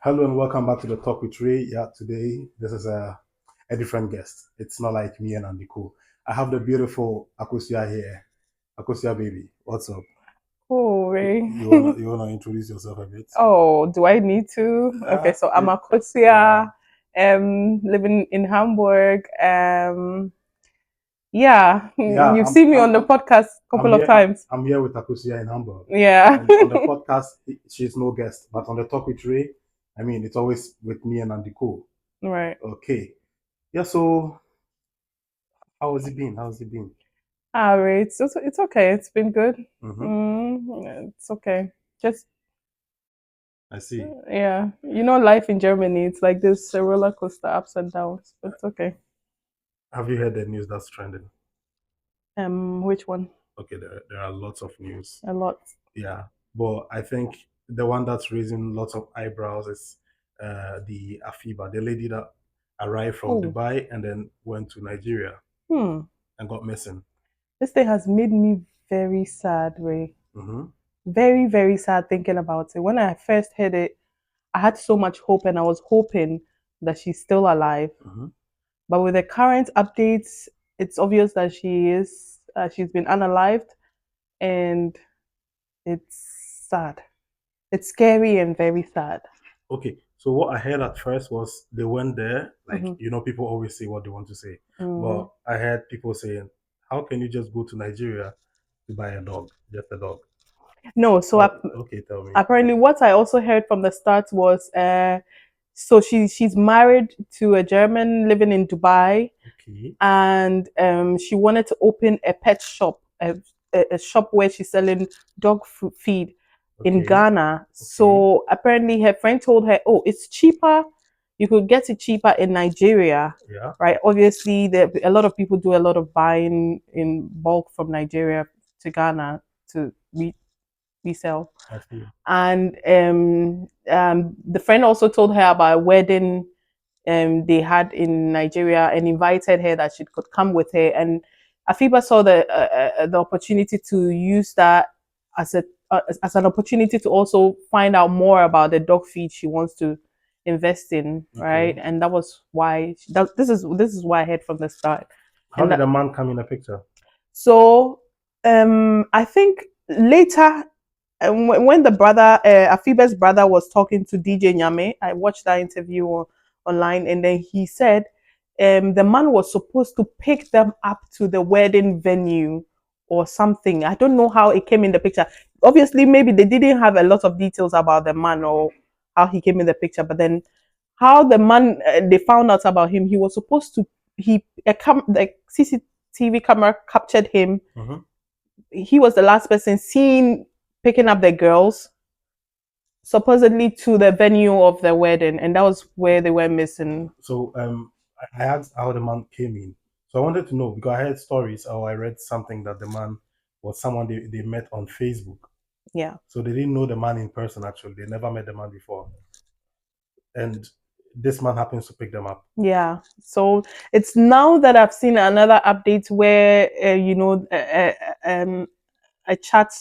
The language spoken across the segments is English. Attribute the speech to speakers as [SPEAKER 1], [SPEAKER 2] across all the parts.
[SPEAKER 1] Hello and welcome back to the Talk with Ray. Yeah, today this is a different guest. It's not like me and Andy Cool. I have the beautiful Akosua here. Akosua baby, what's up?
[SPEAKER 2] Oh,
[SPEAKER 1] You,
[SPEAKER 2] Ray.
[SPEAKER 1] you wanna you wanna introduce yourself a bit?
[SPEAKER 2] Oh, do I need to? Okay, so I'm
[SPEAKER 1] Yeah,
[SPEAKER 2] Akosua, living in Hamburg. Yeah,
[SPEAKER 1] yeah.
[SPEAKER 2] you've seen me on the podcast a
[SPEAKER 1] I'm
[SPEAKER 2] couple of
[SPEAKER 1] here.
[SPEAKER 2] times.
[SPEAKER 1] I'm here with Akosua in Hamburg,
[SPEAKER 2] Yeah.
[SPEAKER 1] and on the podcast she's no guest, but on the Talk with Ray, I mean it's always with me and Andy Cool.
[SPEAKER 2] Right.
[SPEAKER 1] Okay. Yeah. So how has it been? How's it been?
[SPEAKER 2] All right. It's okay. It's been good.
[SPEAKER 1] Mm-hmm.
[SPEAKER 2] It's okay. Just
[SPEAKER 1] I see.
[SPEAKER 2] yeah. Life in Germany. It's like this roller coaster, ups and downs. But it's okay.
[SPEAKER 1] Have you heard the news that's trending?
[SPEAKER 2] Which one?
[SPEAKER 1] Okay, there are lots of news.
[SPEAKER 2] A lot.
[SPEAKER 1] Yeah, but I think the one that's raising lots of eyebrows is the Afiba, the lady that arrived from
[SPEAKER 2] Oh.
[SPEAKER 1] Dubai and then went to Nigeria
[SPEAKER 2] Hmm.
[SPEAKER 1] and got missing.
[SPEAKER 2] This thing has made me very sad, Ray.
[SPEAKER 1] Mm-hmm.
[SPEAKER 2] Very, very sad thinking about it. When I first heard it, I had so much hope and I was hoping that she's still alive.
[SPEAKER 1] Mm-hmm.
[SPEAKER 2] But with the current updates, it's obvious that she's been unalived and it's sad. It's scary and very sad.
[SPEAKER 1] Okay, so what I heard at first was they went there, like
[SPEAKER 2] Mm-hmm.
[SPEAKER 1] people always say what they want to say,
[SPEAKER 2] Mm-hmm.
[SPEAKER 1] but I heard people saying, "How can you just go to Nigeria to buy a dog, just a dog?"
[SPEAKER 2] No, so
[SPEAKER 1] Okay, tell me.
[SPEAKER 2] apparently what I also heard from the start was so she's married to a German living in Dubai,
[SPEAKER 1] Okay,
[SPEAKER 2] and she wanted to open a pet shop, a shop where she's selling dog feed in
[SPEAKER 1] okay,
[SPEAKER 2] Ghana.
[SPEAKER 1] okay.
[SPEAKER 2] So apparently her friend told her, "Oh, it's cheaper. You could get it cheaper in Nigeria."
[SPEAKER 1] Yeah,
[SPEAKER 2] Right? Obviously, a lot of people do a lot of buying in bulk from Nigeria to Ghana to resell.
[SPEAKER 1] I see.
[SPEAKER 2] And the friend also told her about a wedding they had in Nigeria and invited her that she could come with her. And Afiba saw the opportunity to use that as a as an opportunity to also find out more about the dog feed she wants to invest in, right?
[SPEAKER 1] Okay.
[SPEAKER 2] And that was why this is why I heard from the start.
[SPEAKER 1] How
[SPEAKER 2] And
[SPEAKER 1] did
[SPEAKER 2] that,
[SPEAKER 1] a man come in the picture?
[SPEAKER 2] so I think later when the brother, Afiba's brother, was talking to DJ Nyame, I watched that interview online, and then he said the man was supposed to pick them up to the wedding venue or something. I don't know how it came in the picture. Obviously, maybe they didn't have a lot of details about the man or how he came in the picture, but then how the man they found out about him, he was supposed to the CCTV camera captured him.
[SPEAKER 1] Mm-hmm.
[SPEAKER 2] He was the last person seen picking up the girls supposedly to the venue of the wedding, and that was where they were missing.
[SPEAKER 1] So I asked how the man came in. So I wanted to know because I heard stories or I read something that the man was someone they met on Facebook.
[SPEAKER 2] Yeah.
[SPEAKER 1] So they didn't know the man in person actually. They never met the man before. And this man happens to pick them up.
[SPEAKER 2] Yeah. So it's now that I've seen another update where a chat,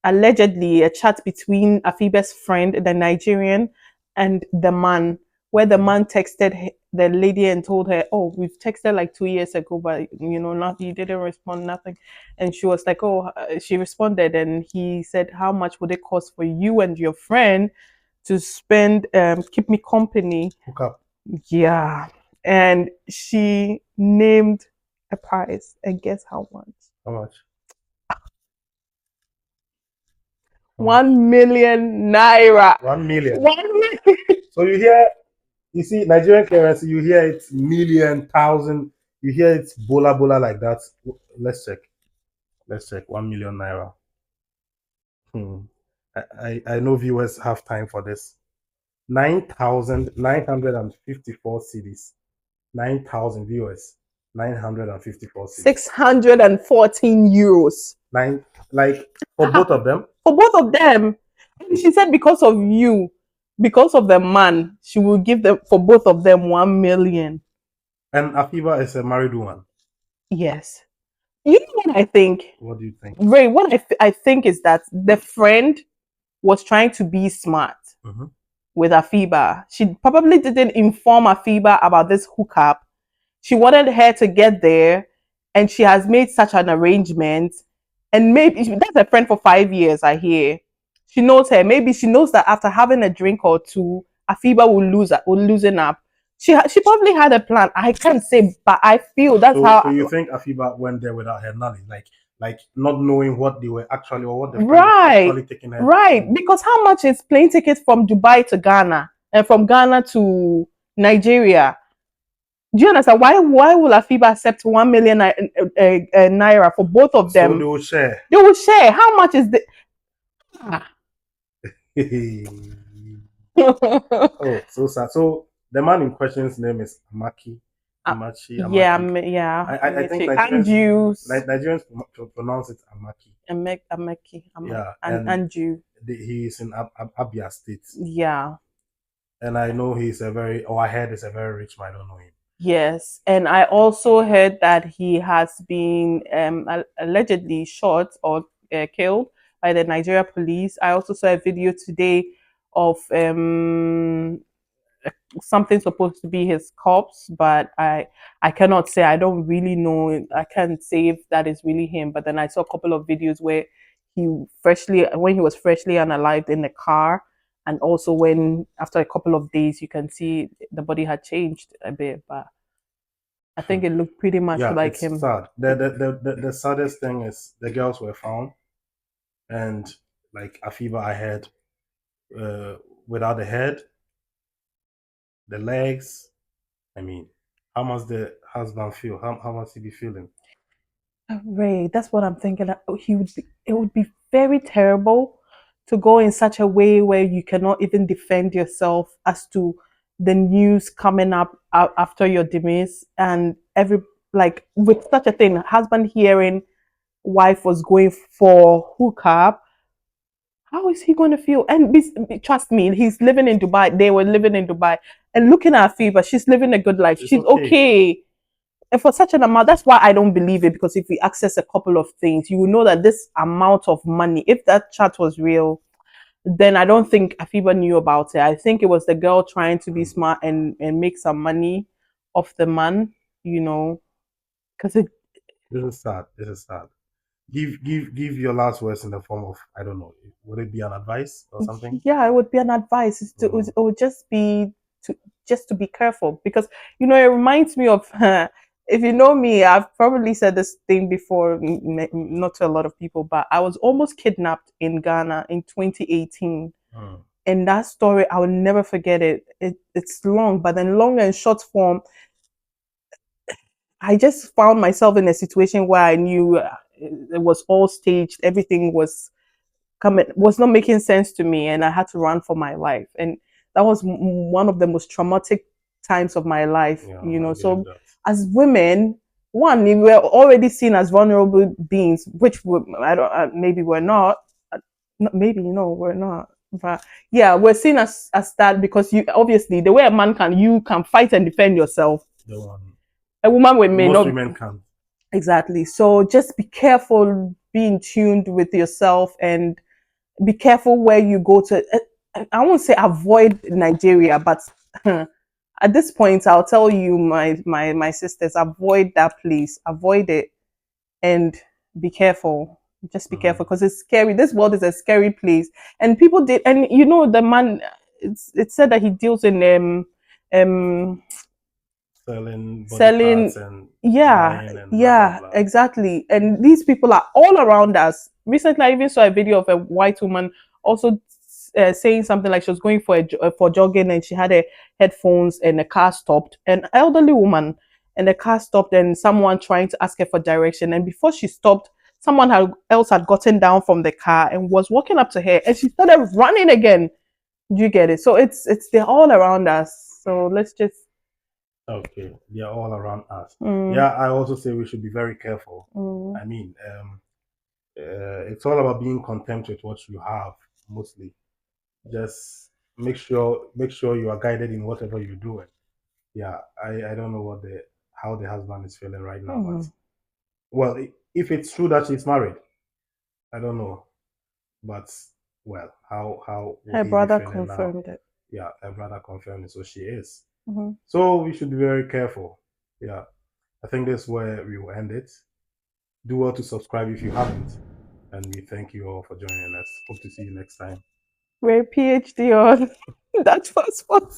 [SPEAKER 2] allegedly a chat between Afiba's friend, the Nigerian, and the man, where the man texted the lady and told her, "Oh, we've texted like 2 years ago, but not you didn't respond, nothing." And she was like, "Oh," she responded, and he said, "How much would it cost for you and your friend to spend, keep me company?"
[SPEAKER 1] Hook up.
[SPEAKER 2] Yeah, and she named a price, and guess how much?
[SPEAKER 1] How much? How much?
[SPEAKER 2] 1 million naira.
[SPEAKER 1] 1 million.
[SPEAKER 2] 1 million.
[SPEAKER 1] So you see Nigerian currency, you hear it million, thousand, you hear it bola bola like that. Let's check. Let's check. 1 million naira. Hmm. I know viewers have time for this. 9,954 cities. 9,000 viewers. 954 cities.
[SPEAKER 2] 614 euros
[SPEAKER 1] Nine, like for both of them.
[SPEAKER 2] for both of them. And she said, because of the man, she will give them for both of them 1 million.
[SPEAKER 1] And Afiba is a married woman.
[SPEAKER 2] Yes. You know what I think?
[SPEAKER 1] What do you think?
[SPEAKER 2] Ray, what I think is that the friend was trying to be smart.
[SPEAKER 1] Mm-hmm.
[SPEAKER 2] with Afiba. She probably didn't inform Afiba about this hookup. She wanted her to get there, and she has made such an arrangement. And maybe that's a friend for 5 years, I hear. She knows her. Maybe she knows that after having a drink or two, Afiba will loosen up. She probably had a plan. I can't say, but I feel that's
[SPEAKER 1] So
[SPEAKER 2] how.
[SPEAKER 1] you think Afiba went there without her knowledge, like not knowing what they were actually or what the friend was
[SPEAKER 2] Right,
[SPEAKER 1] actually taking her
[SPEAKER 2] right.
[SPEAKER 1] to.
[SPEAKER 2] Because how much is plane tickets from Dubai to Ghana and from Ghana to Nigeria? Do you understand? Why will Afiba accept 1 million naira for both of
[SPEAKER 1] So they
[SPEAKER 2] them?
[SPEAKER 1] will share.
[SPEAKER 2] They will share. How much is the?
[SPEAKER 1] Oh, so sad. So the man in question's name is Amaki, Amachi,
[SPEAKER 2] Yeah,
[SPEAKER 1] Amaki. I think
[SPEAKER 2] and Jews,
[SPEAKER 1] Nigerians pronounce it Amaki. Yeah, and
[SPEAKER 2] And Jew.
[SPEAKER 1] he is in Abia State,
[SPEAKER 2] Yeah.
[SPEAKER 1] and I know he's a very, or I heard he's a very rich man. I don't know him.
[SPEAKER 2] Yes, and I also heard that he has been allegedly shot or killed by the Nigeria police. I also saw a video today of something supposed to be his corpse, but I cannot say. I don't really know. I can't say if that is really him. But then I saw a couple of videos where when he was freshly unalived in the car, and also when after a couple of days you can see the body had changed a bit, but I think it looked pretty much
[SPEAKER 1] Yeah,
[SPEAKER 2] like
[SPEAKER 1] it's
[SPEAKER 2] him.
[SPEAKER 1] sad. The saddest thing is the girls were found, and like Afiba, I had uh, without the head, the legs. I mean, how must the husband feel? How must he be feeling?
[SPEAKER 2] Ray, that's what I'm thinking. It would be very terrible to go in such a way where you cannot even defend yourself as to the news coming up after your demise, and every like with such a thing, husband hearing wife was going for hookup. How is he going to feel? And trust me, he's living in Dubai. They were living in Dubai, and looking at Fiba, she's living a good life.
[SPEAKER 1] It's
[SPEAKER 2] She's
[SPEAKER 1] okay.
[SPEAKER 2] okay. And for such an amount, that's why I don't believe it, because if we access a couple of things, you will know that this amount of money, if that chat was real, then I don't think Afiba knew about it. I think it was the girl trying to be smart and make some money off the man, you know, because it,
[SPEAKER 1] This is sad. This is sad. Give your last words in the form of, I don't know. Would it be an advice or something?
[SPEAKER 2] yeah, it would be an advice.
[SPEAKER 1] Mm.
[SPEAKER 2] It would just be to be careful, because it reminds me of if you know me, I've probably said this thing before, not to a lot of people, but I was almost kidnapped in Ghana in 2018.
[SPEAKER 1] Mm.
[SPEAKER 2] And that story, I will never forget it. It's long, but then long and short form, I just found myself in a situation where I knew it was all staged. Everything was not making sense to me, and I had to run for my life. And that was one of the most traumatic times of my life.
[SPEAKER 1] Yeah, I believe
[SPEAKER 2] So
[SPEAKER 1] that.
[SPEAKER 2] as women, one, we were already seen as vulnerable beings, which I don't maybe we're not. Maybe we're not. But yeah, we're seen as that, because you obviously the way a man you can fight and defend yourself.
[SPEAKER 1] The one
[SPEAKER 2] A woman may
[SPEAKER 1] most
[SPEAKER 2] not.
[SPEAKER 1] women can.
[SPEAKER 2] Exactly. So just be careful, be in tuned with yourself, and be careful where you go to. I won't say avoid Nigeria, but at this point, I'll tell you, my sisters, avoid that place, avoid it, and be careful. Just be
[SPEAKER 1] Mm.
[SPEAKER 2] careful, because it's scary. This world is a scary place, and people did. And the man. It's said that he deals in um
[SPEAKER 1] Selling body
[SPEAKER 2] selling.
[SPEAKER 1] parts and
[SPEAKER 2] Yeah,
[SPEAKER 1] buying and blah blah
[SPEAKER 2] yeah,
[SPEAKER 1] blah.
[SPEAKER 2] exactly. And these people are all around us. Recently I even saw a video of a white woman also saying something like she was going for jogging, and she had her headphones, and the car stopped, an elderly woman, and the car stopped, and someone trying to ask her for direction, and before she stopped, else had gotten down from the car and was walking up to her, and she started running again. Do you get it? So they're all around us, so let's just
[SPEAKER 1] Okay, they are all around us.
[SPEAKER 2] mm,
[SPEAKER 1] Yeah, I also say we should be very careful.
[SPEAKER 2] mm.
[SPEAKER 1] I mean, it's all about being content with what you have. Mostly, just make sure you are guided in whatever you're doing. Yeah, I don't know how the husband is feeling right now, but
[SPEAKER 2] Mm.
[SPEAKER 1] well, if it's true that she's married, I don't know, but well, how would
[SPEAKER 2] Her
[SPEAKER 1] he be
[SPEAKER 2] brother
[SPEAKER 1] feeling now?
[SPEAKER 2] confirmed it.
[SPEAKER 1] Yeah, her brother confirmed it, so she is.
[SPEAKER 2] Mhm.
[SPEAKER 1] So we should be very careful. Yeah, I think that's where we will end it. Do well to subscribe if you haven't. And we thank you all for joining us. Hope to see you next time.
[SPEAKER 2] We're PhD on that passport.